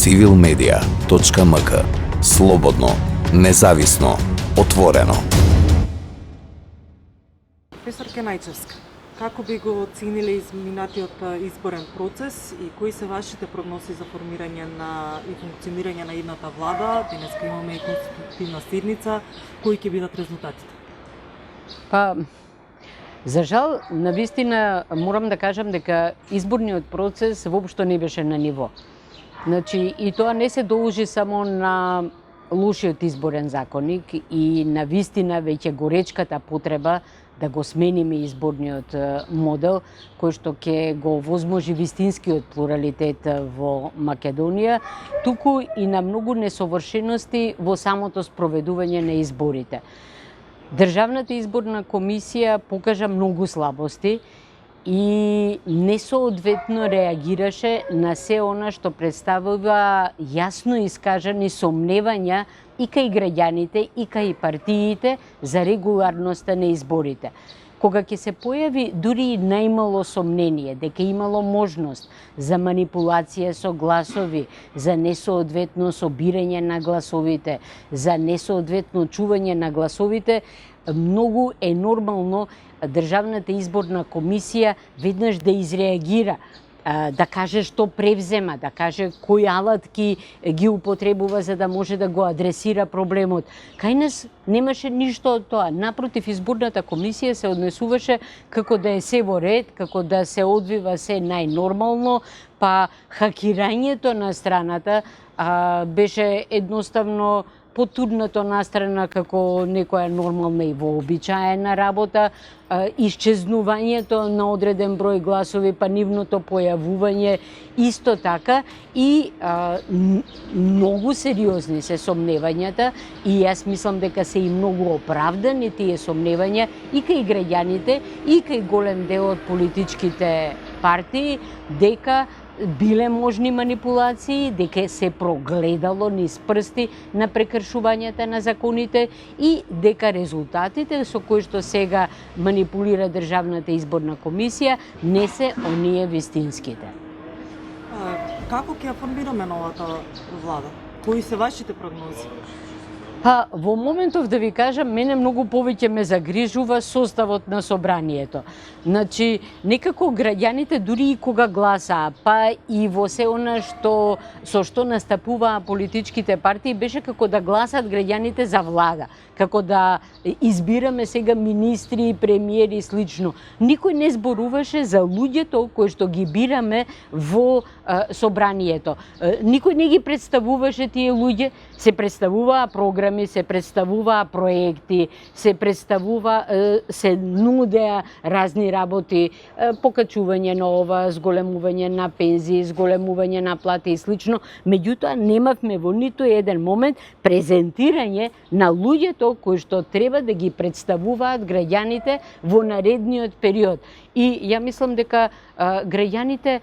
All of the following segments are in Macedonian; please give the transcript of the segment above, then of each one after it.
civilmedia.mk. Слободно, независно, отворено. Професор Кенајчевска, како би го оцениле изминатиот изборен процес и кои се вашите прогнози за формирање и функционирање на едната влада? Денеска имаме и конститутивна седница. Кои ќе бидат резултатите? За жал, навистина морам да кажам дека изборниот процес воопшто не беше на ниво. Значи, и тоа не се должи само на лошиот изборен законник и на вистина веќе горечката потреба да го смениме изборниот модел, кој што ќе го возможи вистинскиот плуралитет во Македонија, туку и на многу несовршености во самото спроведување на изборите. Државната изборна комисија покажа многу слабости и несоодветно реагираше на се она што представува јасно искажани сомневања и кај граѓаните и кај партиите за регуларноста на изборите. Кога ќе се појави дури и најмало сомнение дека имало можност за манипулација со гласови, за несоодветно собирање на гласовите, за несоодветно чување на гласовите, многу е нормално Државната изборна комисија веднаш да изреагира, да каже што превзема, да каже кои алатки ги употребува за да може да го адресира проблемот. Кај нас немаше ништо од тоа. Напротив, изборната комисија се однесуваше како да е се во ред, како да се одвива се најнормално, па хакирањето на страната беше едноставно потурнато настрана како некоја нормална и вообичаена работа, исчезнувањето на одреден број гласови, па нивното појавување исто така и многу сериозни се сомневањата и јас мислам дека се и многу оправдани тие сомневања и кај граѓаните и кај голем дел од политичките партии дека биле можни манипулации, дека се прогледало низ прсти на прекршувањата на законите и дека резултатите со кои што сега манипулира Државната изборна комисија не се оние вистинските. Како ќе ја формираме новата влада? Кои се вашите прогнози? Во моментов да ви кажам, мене многу повеќе ме загрижува составот на собранието. Значи, некако граѓаните дури и кога гласаа, па и во се она со што настапуваа политичките партии, беше како да гласат граѓаните за влада, како да избираме сега министри, премиери и слично. Никој не зборуваше за луѓето кои што ги бираме во собранието. Никој не ги представуваше тие луѓе, се представуваа програми, се представуваа проекти, се нудеа разни работи, покачување на ова, зголемување на пензии, зголемување на плати и слично. Меѓутоа, немавме во ниту еден момент презентирање на луѓето кои што треба да ги представуваат граѓаните во наредниот период. И ја мислам дека граѓаните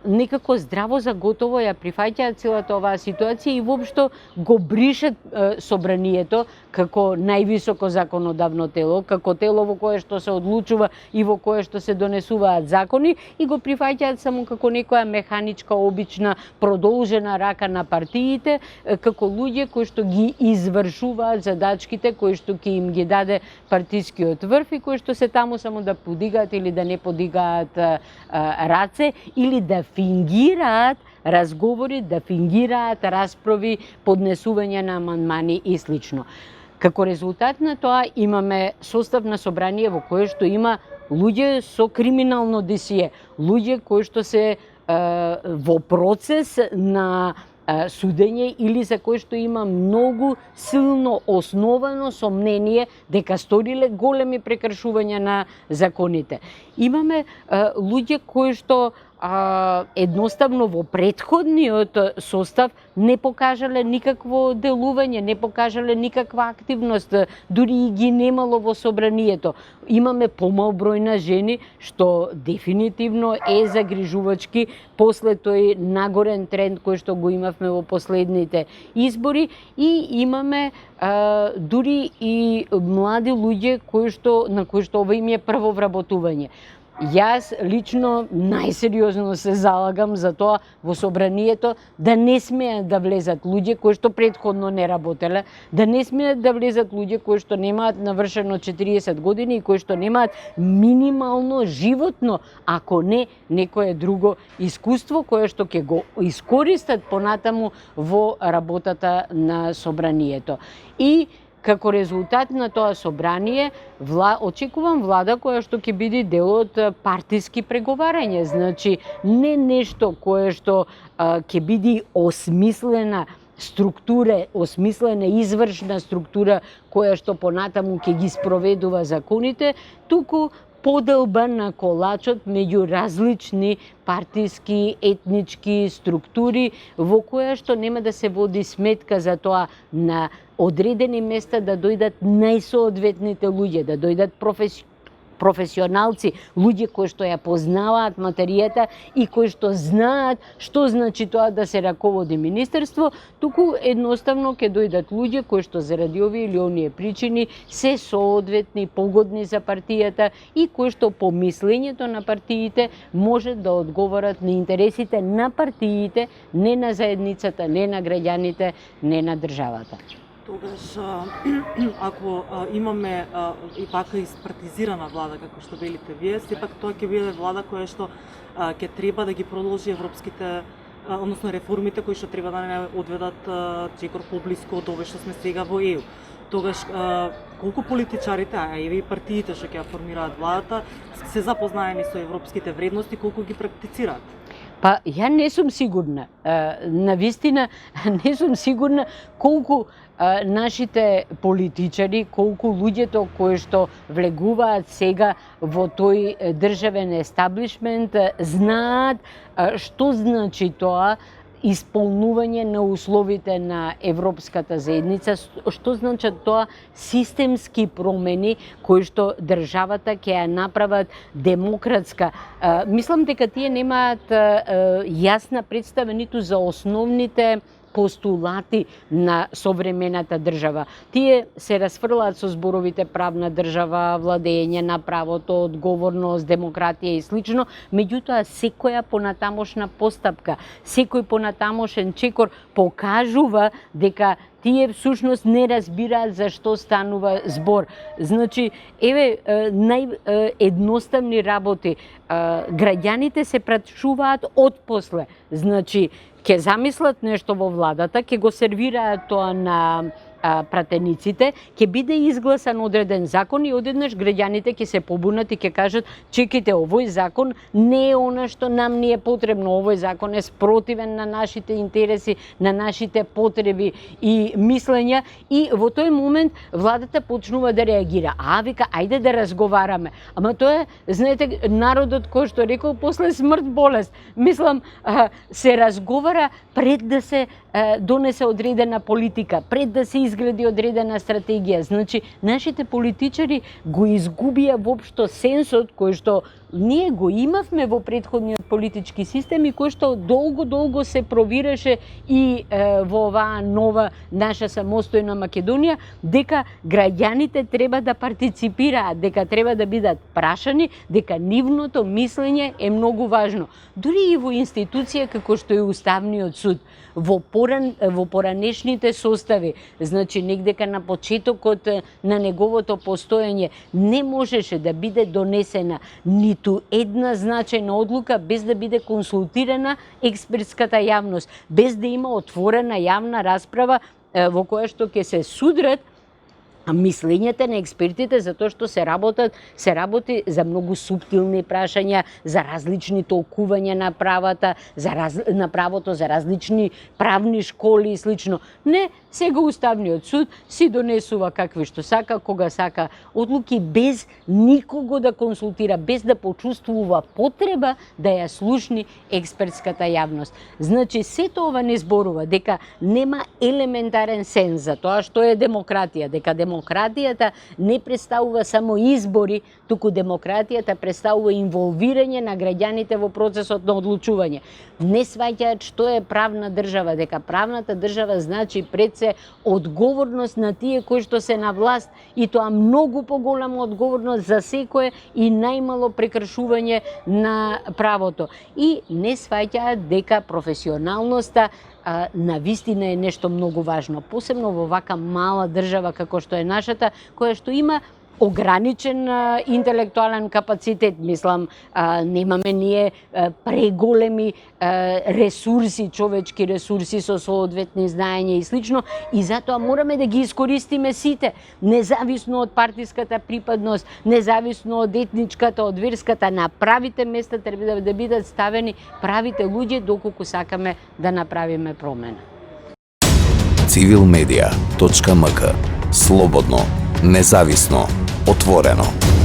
некако здраво за готово ја прифаќаат целата оваа ситуација и воопшто го бришат собранието како највисоко законодавно тело, како тело во кое што се одлучува и во кое што се донесуваат закони и го прифаќаат само како некоја механичка, обична, продолжена рака на партиите, како луѓе кои што ги извршуваат задачките кои што ќе им ги даде партискиот врв и кои што се таму само да подигаат или да не подигаат раце или да фингираат разговори, да фингираат расправи, поднесување на амандмани и слично. Како резултат на тоа имаме состав на собрание во кое што има луѓе со криминално досие, луѓе кои што се во процес на судење или за кој што има многу силно основано сомнение дека сториле големи прекршувања на законите. Имаме луѓе кои што едноставно во претходниот состав не покажале никакво делување, не покажале никаква активност, дури и ги немало во собранието. Имаме помал број на жени, што дефинитивно е загрижувачки после тој нагорен тренд кој што го имавме во последните избори и имаме дури и млади луѓе на кои што ова им е прво вработување. Јас лично најсериозно се залагам за тоа во собранието да не смеат да влезат луѓе кои што претходно не работеле, да не смеат да влезат луѓе кои што немаат навршено 40 години и кои што немаат минимално животно, ако не некое друго искуство кое што ќе го искористат понатаму во работата на собранието. И како резултат на тоа собрание, очекувам влада која што ќе биде дел од партиски преговарање. Значи, не нешто кое што ќе биде осмислена структура, осмислена извршна структура која што понатаму ќе ги спроведува законите, туку поделба на колачот меѓу различни партиски, етнички структури во која што нема да се води сметка за тоа на одредени места да дојдат најсоодветните луѓе, да дојдат професионалци, луѓе кои што ја познаваат материјата и кои што знаат што значи тоа да се раководи министерство, туку едноставно ќе дојдат луѓе кои што заради овие или оние причини се соодветни, погодни за партијата и кои што по мислењето на партиите може да одговорат на интересите на партиите, не на заедницата, не на граѓаните, не на државата. Тогаш, ако имаме и така испартизирана влада, како што велите вие, сепак тоа ќе биде влада која што ќе треба да ги продолжи европските, односно реформите кои што треба да не одведат чекор поблиску од овој што сме сега во ЕУ. Тогаш, колку политичарите, а и партиите што ќе формираат владата, се запознаени со европските вредности, колку ги практицираат? Па, ја не сум сигурна. Навистина, не сум сигурна колку нашите политичари, колку луѓето кои што влегуваат сега во тој државен естаблишмент знаат што значи тоа исполнување на условите на Европската заедница, што значат тоа системски промени кои што државата ќе ја направат демократска. Мислам дека тие немаат јасна представа ниту за основните постулати на современата држава. Тие се расфрлаат со зборовите правна држава, владење на правото, одговорност, демократија и слично, меѓутоа секоја понатамошна постапка, секој понатамошен чекор покажува дека тие всушност не разбираат за што станува збор. Значи, еве наједноставни работи. Граѓаните се прашуваат отпосле. Значи, ќе замислат нешто во владата, ќе го сервираат тоа на пратениците, ќе биде изгласан одреден закон и одеднаш граѓаните ќе се побунат и ќе кажат: чекайте, овој закон не е она што нам ни е потребно, овој закон е спротивен на нашите интереси, на нашите потреби и мислења, и во тој момент владата почнува да реагира. Вика, ајде да разговараме. Ама тоа е, знаете, народот кој што рекол после смрт болест. Мислам, се разговара пред да се донесе одредена политика, пред да се изгради одредена стратегија. Значи, нашите политичари го изгубија воопшто сенсот кој што ние го имавме во претходниот политички систем и кој што долго се провираше и во оваа нова наша самостојна Македонија, дека граѓаните треба да партиципираат, дека треба да бидат прашани, дека нивното мислење е многу важно. Дури и во институција како што е Уставниот суд, во поранешните состави, значи негдека на почетокот на неговото постоење, не можеше да биде донесена ниту една значајна одлука без да биде консултирана експертската јавност, без да има отворена јавна расправа во која што ќе се судрат мислењата на експертите, затоа што се работи за многу суптилни прашања, за различни толкувања на на правото, за различни правни школи и слично. Не, сега Уставниот суд си донесува какви што сака, кога сака одлуки, без никого да консултира, без да почувствува потреба да ја слушни експертската јавност. Значи, сето ова не зборува дека нема елементарен сенс за тоа што е демократија, дека демократија демократијата не представува само избори, туку демократијата представува инволвирање на граѓаните во процесот на одлучување. Не сваќаат што е правна држава, дека правната држава значи пред се одговорност на тие кои што се на власт и тоа многу поголема одговорност за секое и најмало прекршување на правото. И не сваќаат дека професионалноста на вистина е нешто многу важно, посебно во вака мала држава како што е нашата, која што има ограничен интелектуален капацитет, мислам, немаме ние преголеми ресурси, човечки ресурси со соодветни знаења и слично, и затоа мораме да ги искористиме сите, независно од партиската припадност, независно од етничката, од верската, на правите места треба да бидат ставени правите луѓе доколку сакаме да направиме промена. civilmedia.mk Слободно, независно, отворено.